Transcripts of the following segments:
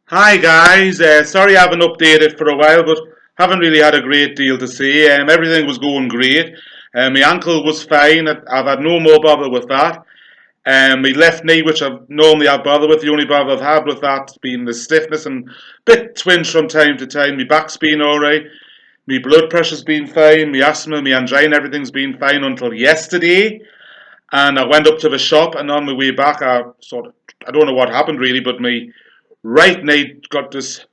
Hi guys, sorry I haven't updated for a while, but haven't really had a great deal to say. Everything was going great. My ankle was fine. I've had no more bother with that. My left knee, which I normally have bother with, the only bother I've had with that's been the stiffness and bit twinge from time to time. My back's been alright. My blood pressure's been fine. My asthma, my angina, everything's been fine until yesterday. And I went up to the shop, and on my way back, I don't know what happened really, but my right knee got this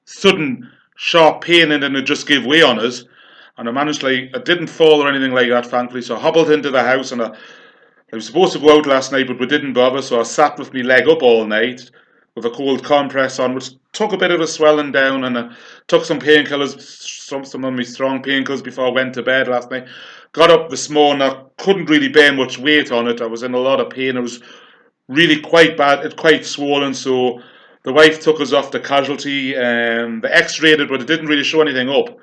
sudden sharp pain in it, and it just gave way on us. And I didn't fall or anything like that, thankfully. So I hobbled into the house, and I was supposed to go out last night, but we didn't bother. So I sat with my leg up all night with a cold compress on, which took a bit of the swelling down, and I took some painkillers, some of my strong painkillers before I went to bed last night. Got up this morning, I couldn't really bear much weight on it. I was in a lot of pain. It was really quite bad. It's quite swollen. So the wife took us off the casualty. They X-rayed it, but it didn't really show anything up.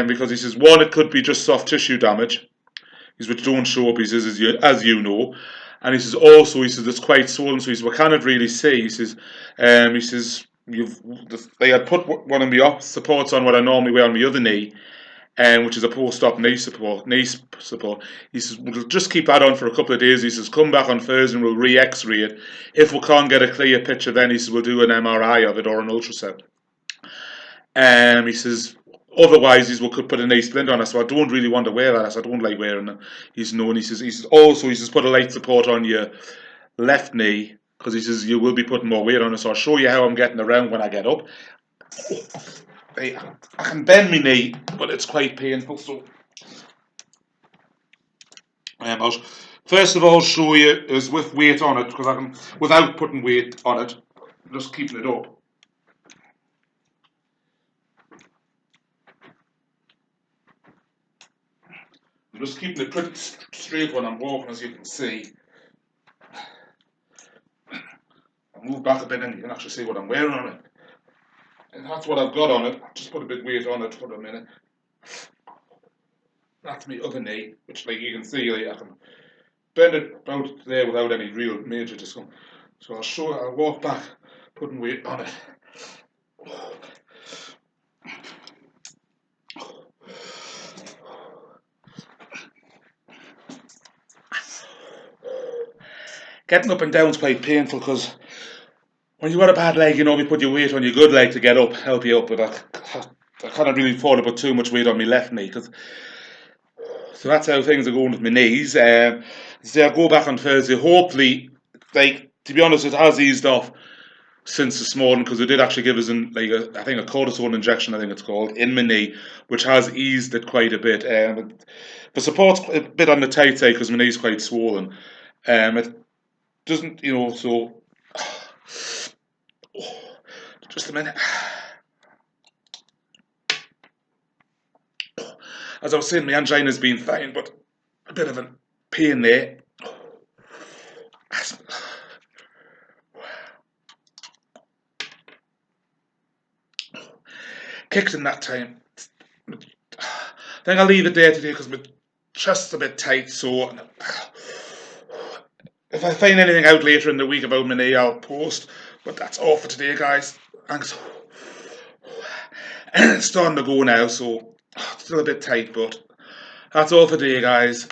Because he says one, it could be just soft tissue damage. He says which don't show up. He says as you know, and he says also he says it's quite swollen. So he says we cannot really see. He says you've they had put one of my supports on what I normally wear on my other knee, which is a post-op knee support. He says we'll just keep that on for a couple of days. He says come back on Thursday and we'll re-X-ray it. If we can't get a clear picture, then he says we'll do an MRI of it or an ultrasound. He says otherwise we could put a knee splint on it. So I don't really want to wear that. I don't like wearing it. He says also put a light support on your left knee because he says you will be putting more weight on it. So I'll show you how I'm getting around when I get up. I can bend my knee, but it's quite painful. So I'll first of all show you is with weight on it because I can without putting weight on it, just keeping it up. I'm just keeping it pretty straight when I'm walking, as you can see. I'll move back a bit and you can actually see what I'm wearing on it. And that's what I've got on it. I'll just put a bit of weight on it for a minute. That's my other knee, which like you can see, like, I can bend it about there without any real major discomfort. So I'll walk back, putting weight on it. Getting up and down is quite painful because when you've got a bad leg, you put your weight on your good leg to get up, help you up. But I can't really afford to put too much weight on my left knee. So that's how things are going with my knees. So I'll go back on Thursday. Hopefully, like to be honest, it has eased off since this morning because they did actually give us I think a cortisone injection, I think it's called, in my knee, which has eased it quite a bit. The support's a bit on the tight side because my knee's quite swollen. It doesn't, so just a minute. As I was saying, my angina's been fine, but a bit of a pain there. Kicked in that time. I think I'll leave it there today because my chest's a bit tight, so if I find anything out later in the week about my knee, I'll post. But that's all for today, guys. Thanks. It's starting to go now, so it's still a bit tight, but that's all for today, guys.